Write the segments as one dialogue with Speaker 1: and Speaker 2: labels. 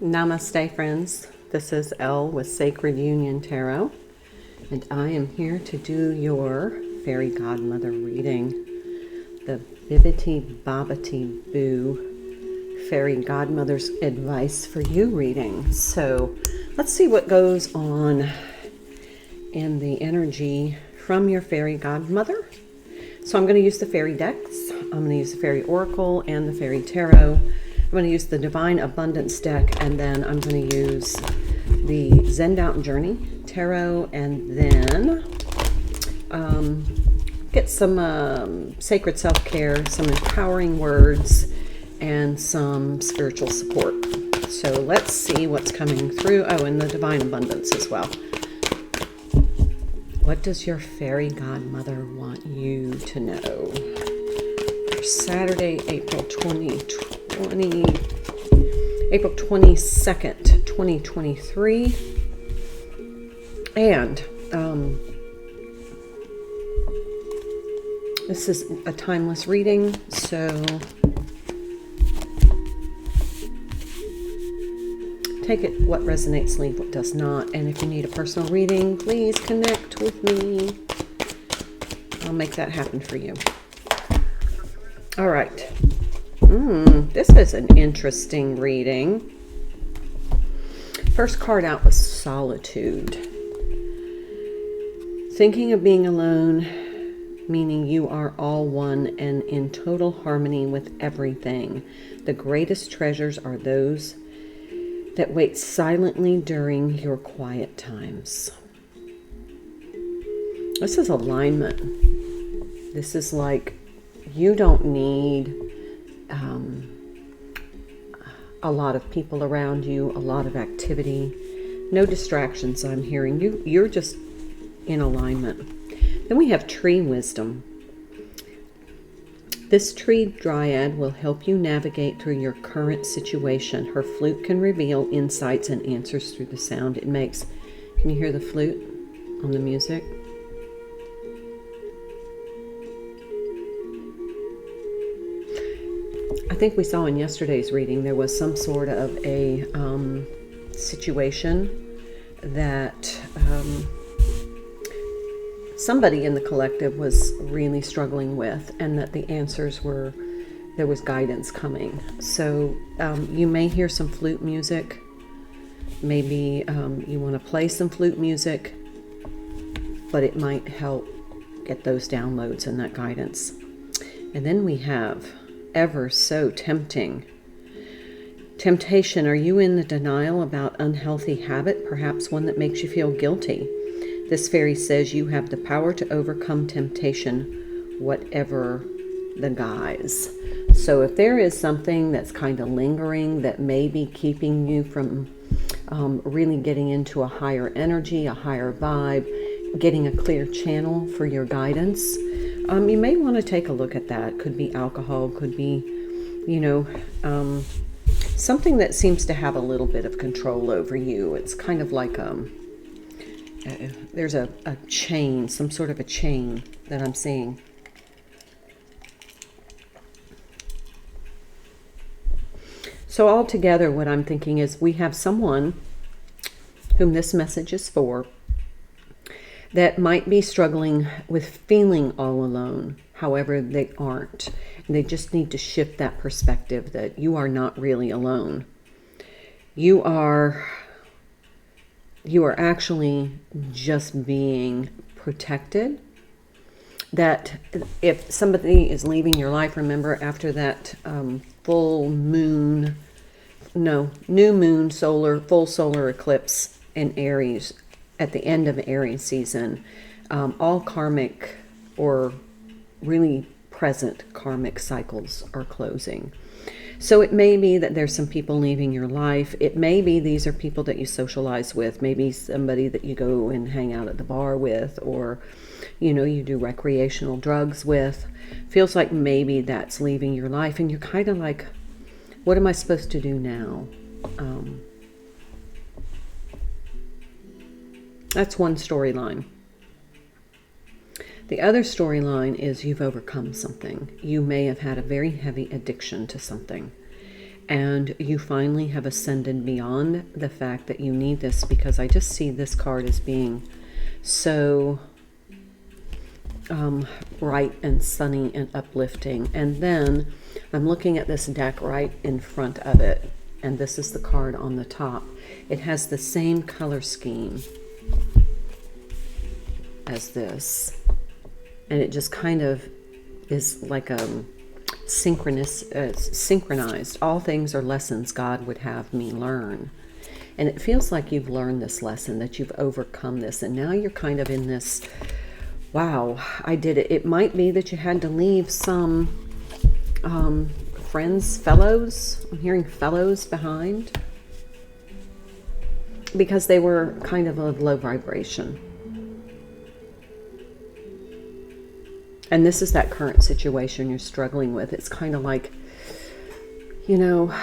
Speaker 1: Namaste, friends. This is Elle with Sacred Union Tarot, and I am here to do your fairy godmother reading, the Bibbity Bobbity Boo fairy godmother's advice for you reading. So let's see what goes on in the energy from your fairy godmother. So I'm going to use the fairy decks. I'm going to use the fairy oracle and the fairy tarot. I'm going to use the Divine Abundance deck, and then I'm going to use the Zen Out Journey Tarot, and then get some sacred self-care, some empowering words, and some spiritual support. So let's see what's coming through. Oh, and the Divine Abundance as well. What does your fairy godmother want you to know? For Saturday, April 22nd, 2023. And this is a timeless reading, so take it what resonates, leave what does not. And if you need a personal reading, please connect with me. I'll make that happen for you. All right. This is an interesting reading. First card out was Solitude. Thinking of being alone, meaning you are all one and in total harmony with everything. The greatest treasures are those that wait silently during your quiet times. This is alignment. This is like you don't need a lot of people around you, a lot of activity, no distractions. I'm hearing you're just in alignment. Then we have Tree Wisdom. This tree dryad will help you navigate through your current situation. Her flute can reveal insights and answers through the sound it makes. Can you hear the flute on the music? I think we saw in yesterday's reading there was some sort of a situation that somebody in the collective was really struggling with, and that the answers were, there was guidance coming. So you may hear some flute music. Maybe you want to play some flute music, but it might help get those downloads and that guidance. And then we have Ever So Tempting. Temptation. Are you in the denial about unhealthy habit, perhaps one that makes you feel guilty? This fairy says you have the power to overcome temptation, whatever the guise. So if there is something that's kind of lingering that may be keeping you from really getting into a higher energy, a higher vibe, getting a clear channel for your guidance, you may want to take a look at that. Could be alcohol, could be, something that seems to have a little bit of control over you. It's kind of like there's a chain, some sort of a chain that I'm seeing. So altogether, what I'm thinking is we have someone whom this message is for that might be struggling with feeling all alone. However, they aren't. And they just need to shift that perspective that you are not really alone. You are actually just being protected. That if somebody is leaving your life, remember after that full moon solar eclipse in Aries, at the end of Aries season, all karmic or really present karmic cycles are closing. So it may be that there's some people leaving your life. It may be these are people that you socialize with, maybe somebody that you go and hang out at the bar with, or you do recreational drugs with. Feels like maybe that's leaving your life, and you're kind of like, what am I supposed to do now? That's one storyline. The other storyline is you've overcome something. You may have had a very heavy addiction to something. And you finally have ascended beyond the fact that you need this, because I just see this card as being so bright and sunny and uplifting. And then I'm looking at this deck right in front of it, and this is the card on the top. It has the same color scheme as this, and it just kind of is like a synchronized. All things are lessons God would have me learn. And it feels like you've learned this lesson, that you've overcome this, and now you're kind of in this, wow, I did it. It might be that you had to leave some friends, fellows, I'm hearing fellows behind, because they were kind of a low vibration. And this is that current situation you're struggling with. It's kind of like, you know,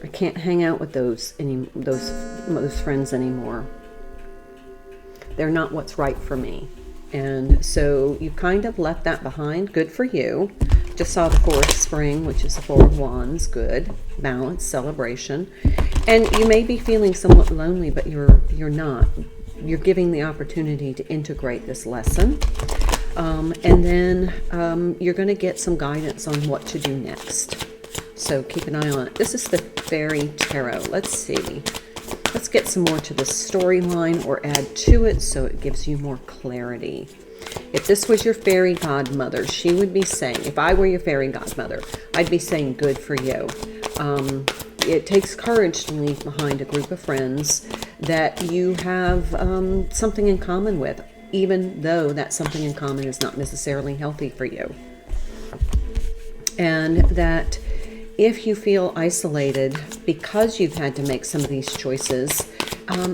Speaker 1: I can't hang out with those friends anymore. They're not what's right for me. And so you kind of left that behind. Good for you. Just saw the Four of Spring, which is the Four of Wands. Good. Balance, celebration. And you may be feeling somewhat lonely, but you're not. You're giving the opportunity to integrate this lesson. And then you're going to get some guidance on what to do next. So keep an eye on it. This is the Fairy Tarot. Let's see. Let's get some more to the storyline, or add to it so it gives you more clarity. If this was your fairy godmother, she would be saying, if I were your fairy godmother, I'd be saying good for you. It takes courage to leave behind a group of friends that you have something in common with, even though that something in common is not necessarily healthy for you. And that if you feel isolated because you've had to make some of these choices,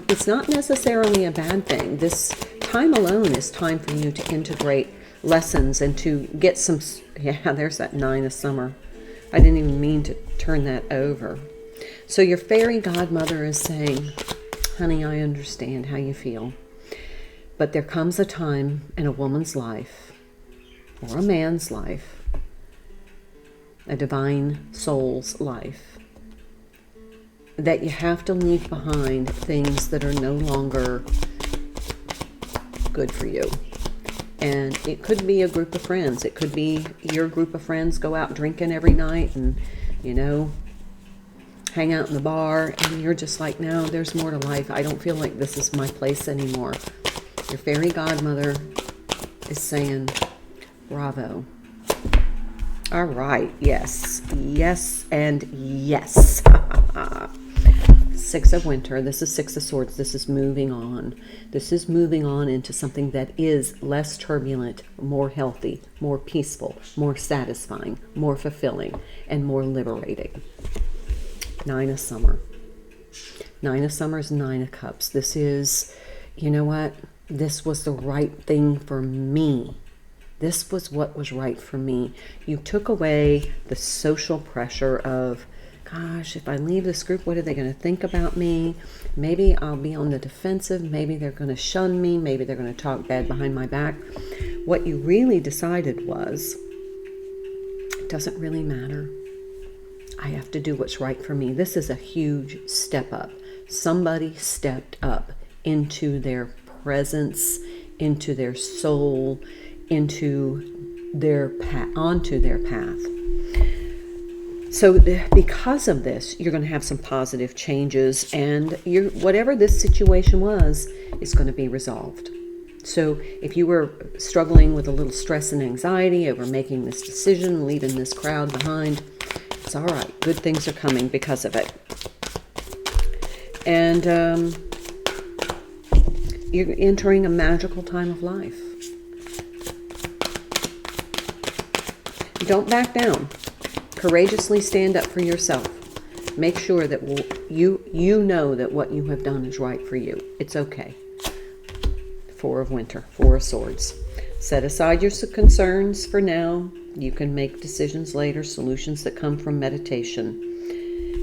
Speaker 1: it's not necessarily a bad thing. This time alone is time for you to integrate lessons and to get some, yeah, there's that Nine of Summer. I didn't even mean to turn that over. So your fairy godmother is saying, honey, I understand how you feel. But there comes a time in a woman's life, or a man's life, a divine soul's life, that you have to leave behind things that are no longer good for you. And it could be a group of friends. It could be your group of friends go out drinking every night and, you know, hang out in the bar, and you're just like, no, there's more to life. I don't feel like this is my place anymore. Your fairy godmother is saying, bravo. All right, yes, yes, and yes. Six of Winter, this is Six of Swords. This is moving on. This is moving on into something that is less turbulent, more healthy, more peaceful, more satisfying, more fulfilling, and more liberating. Nine of Summer. Nine of Summer is Nine of Cups. This is, you know what? This was the right thing for me. This was what was right for me. You took away the social pressure of, gosh, if I leave this group, what are they going to think about me? Maybe I'll be on the defensive. Maybe they're going to shun me. Maybe they're going to talk bad behind my back. What you really decided was, it doesn't really matter. I have to do what's right for me. This is a huge step up. Somebody stepped up into their presence, into their soul, into their path, onto their path. So because of this, you're going to have some positive changes, and whatever this situation was is going to be resolved. So if you were struggling with a little stress and anxiety over making this decision, leaving this crowd behind, it's all right. Good things are coming because of it. And you're entering a magical time of life. Don't back down. Courageously stand up for yourself. Make sure that you know that what you have done is right for you. It's okay. Four of Winter, Four of Swords. Set aside your concerns for now. You can make decisions later, solutions that come from meditation.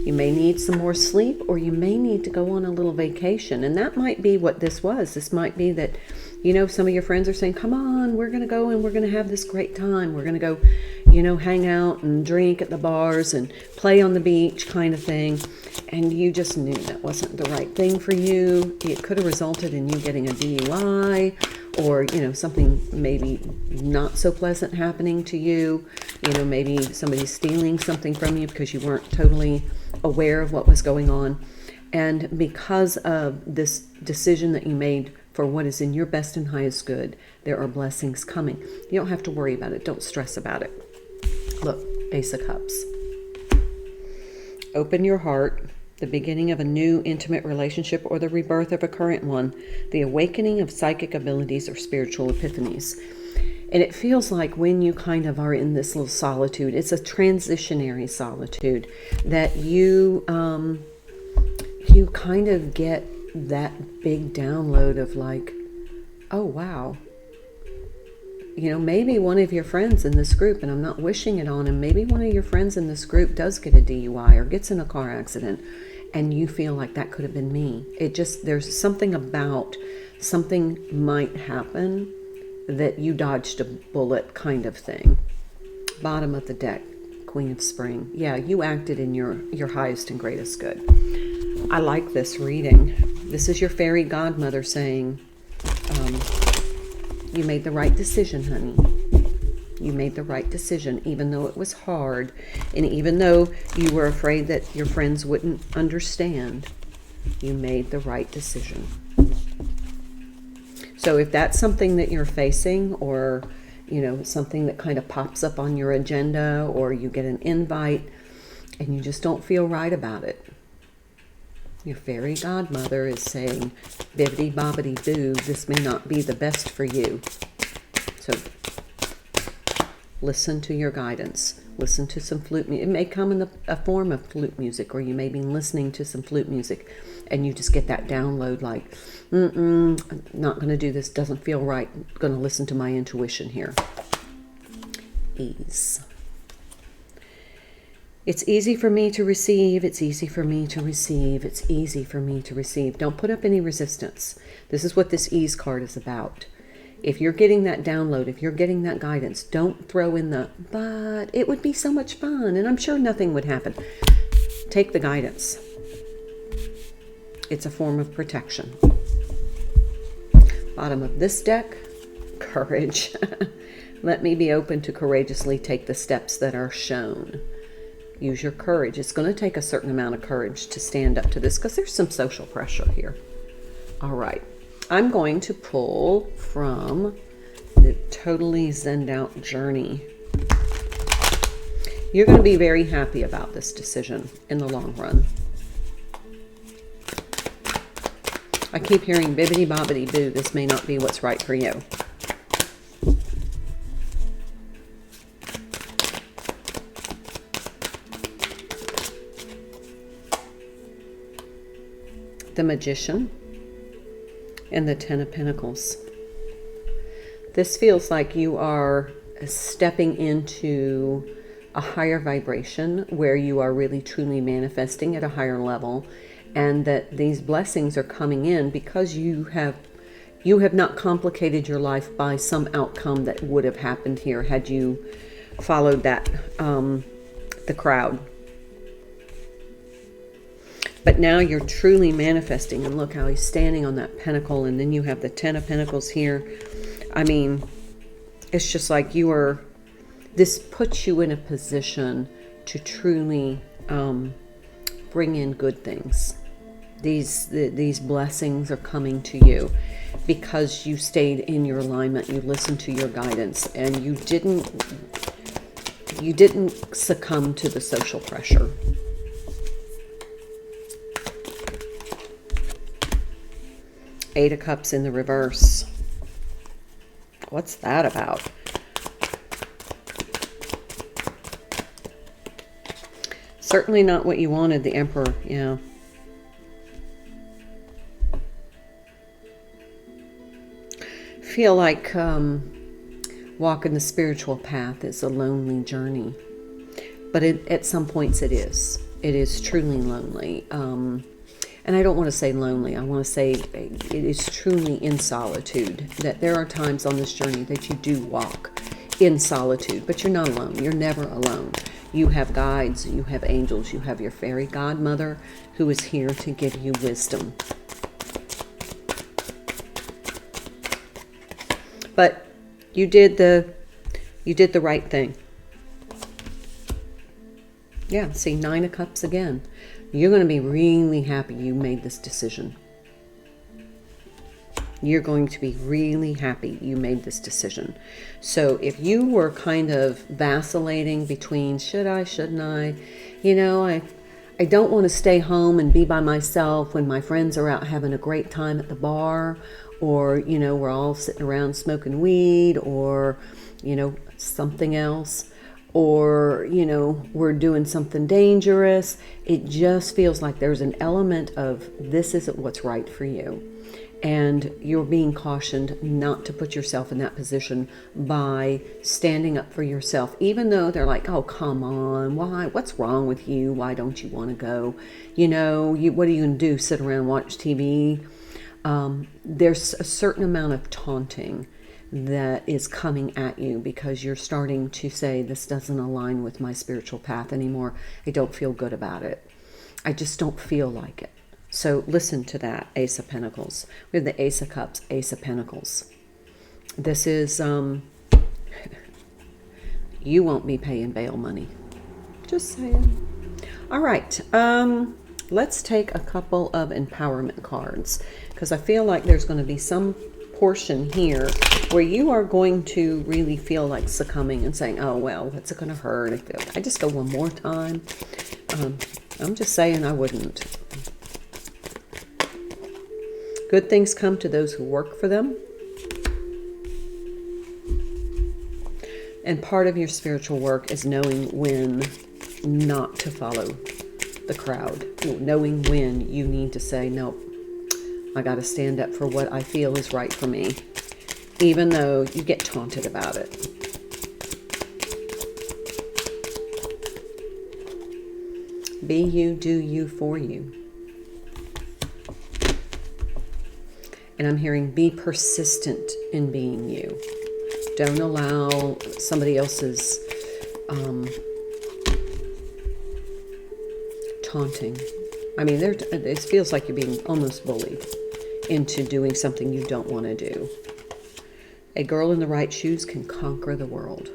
Speaker 1: You may need some more sleep, or you may need to go on a little vacation. And that might be what this was. This might be that, you know, some of your friends are saying, come on, we're going to go and we're going to have this great time. We're going to go, you know, hang out and drink at the bars and play on the beach kind of thing, and you just knew that wasn't the right thing for you. It could have resulted in you getting a DUI, or, you know, something maybe not so pleasant happening to you. You know, maybe somebody stealing something from you because you weren't totally aware of what was going on. And because of this decision that you made for what is in your best and highest good, there are blessings coming. You don't have to worry about it. Don't stress about it. Look, Ace of Cups. Open your heart. The beginning of a new intimate relationship or the rebirth of a current one. The awakening of psychic abilities or spiritual epiphanies. And it feels like when you kind of are in this little solitude, it's a transitionary solitude, that you kind of get that big download of like, oh, wow. You know, maybe one of your friends in this group, and I'm not wishing it on him, maybe one of your friends in this group does get a DUI or gets in a car accident, and you feel like that could have been me. It just, there's something about something might happen that you dodged a bullet kind of thing. Bottom of the deck, Queen of Spring. Yeah, you acted in your highest and greatest good. I like this reading. This is your fairy godmother saying, you made the right decision, honey. You made the right decision, even though it was hard, and even though you were afraid that your friends wouldn't understand. You made the right decision. So if that's something that you're facing, or, you know, something that kind of pops up on your agenda, or you get an invite and you just don't feel right about it, your fairy godmother is saying, Bibbity Bobbity Boo, this may not be the best for you. So listen to your guidance. Listen to some flute music. It may come in a form of flute music, or you may be listening to some flute music and you just get that download like, I'm not going to do this. Doesn't feel right. I'm going to listen to my intuition here. Ease. It's easy for me to receive. It's easy for me to receive. It's easy for me to receive. Don't put up any resistance. This is what this ease card is about. If you're getting that download, if you're getting that guidance, don't throw in the, but it would be so much fun and I'm sure nothing would happen. Take the guidance. It's a form of protection. Bottom of this deck, courage. Let me be open to courageously take the steps that are shown. Use your courage. It's going to take a certain amount of courage to stand up to this because there's some social pressure here. All right. I'm going to pull from the Totally Zen'd Out Journey. You're going to be very happy about this decision in the long run. I keep hearing Bibbity Bobbity Boo. This may not be what's right for you. The Magician and the Ten of Pentacles. This feels like you are stepping into a higher vibration where you are really truly manifesting at a higher level, and that these blessings are coming in because you have not complicated your life by some outcome that would have happened here had you followed that the crowd. But now you're truly manifesting, and look how he's standing on that pentacle, and then you have the Ten of Pentacles here. I mean, it's just like this puts you in a position to truly bring in good things. These blessings are coming to you because you stayed in your alignment, you listened to your guidance, and you didn't succumb to the social pressure. Eight of Cups in the reverse. What's that about? Certainly not what you wanted, the Emperor. Yeah. Feel like walking the spiritual path is a lonely journey. But at some points it is. It is truly lonely. And I don't want to say lonely. I want to say it is truly in solitude. That there are times on this journey that you do walk in solitude, but you're not alone. You're never alone. You have guides, you have angels, you have your fairy godmother who is here to give you wisdom. But you did the right thing. Yeah, see, 9 of Cups again. You're going to be really happy you made this decision. You're going to be really happy you made this decision. So if you were kind of vacillating between should I, shouldn't I, I don't want to stay home and be by myself when my friends are out having a great time at the bar, or, we're all sitting around smoking weed, or, something else, or, we're doing something dangerous. It just feels like there's an element of this isn't what's right for you. And you're being cautioned not to put yourself in that position by standing up for yourself, even though they're like, oh, come on, why? What's wrong with you? Why don't you want to go? What are you going to do? Sit around and watch TV? There's a certain amount of taunting that is coming at you because you're starting to say, this doesn't align with my spiritual path anymore. I don't feel good about it. I just don't feel like it. So listen to that, Ace of Pentacles. We have the Ace of Cups, Ace of Pentacles. This is, you won't be paying bail money. Just saying. All right, let's take a couple of empowerment cards, because I feel like there's going to be some portion here where you are going to really feel like succumbing and saying, oh, well, what's it going to hurt? If I just go one more time. I'm just saying I wouldn't. Good things come to those who work for them. And part of your spiritual work is knowing when not to follow the crowd. Knowing when you need to say, nope, I got to stand up for what I feel is right for me, even though you get taunted about it. Be you, do you, for you. And I'm hearing be persistent in being you. Don't allow somebody else's taunting. I mean, it feels like you're being almost bullied into doing something you don't want to do. A girl in the right shoes can conquer the world.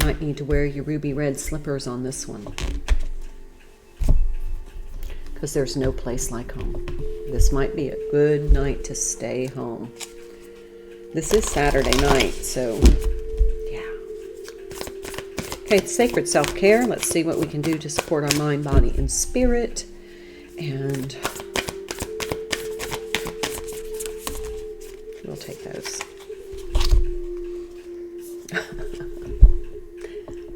Speaker 1: Might need to wear your ruby red slippers on this one, because there's no place like home. This might be a good night to stay home. This is Saturday night, so yeah. Okay, sacred self-care. Let's see what we can do to support our mind, body, and spirit. And we'll take those.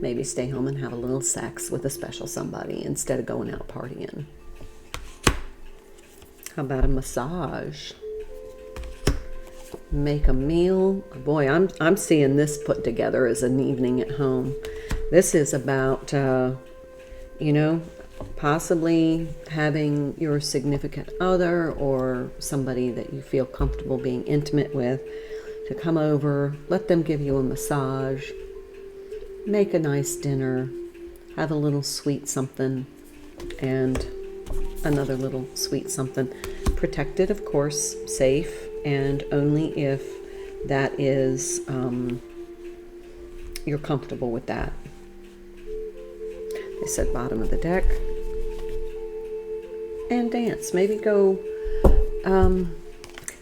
Speaker 1: Maybe stay home and have a little sex with a special somebody instead of going out partying. How about a massage? Make a meal. Boy, I'm seeing this put together as an evening at home. This is about, possibly having your significant other or somebody that you feel comfortable being intimate with to come over, let them give you a massage, make a nice dinner, have a little sweet something, and another little sweet something. Protected, of course, safe, and only if that is, you're comfortable with that. They said bottom of the deck. And dance. Maybe go,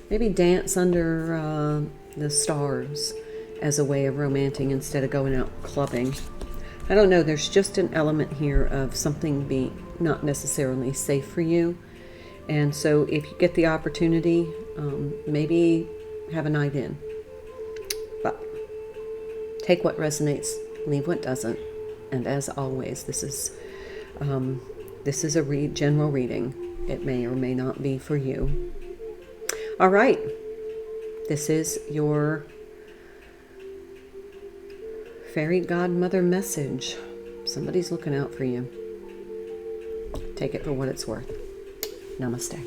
Speaker 1: maybe dance under the stars as a way of romancing instead of going out clubbing. I don't know, there's just an element here of something being not necessarily safe for you. And so if you get the opportunity, maybe have a night in. But take what resonates, leave what doesn't. And as always, this is a general reading. It may or may not be for you. All right. This is your fairy godmother message. Somebody's looking out for you. Take it for what it's worth. Namaste.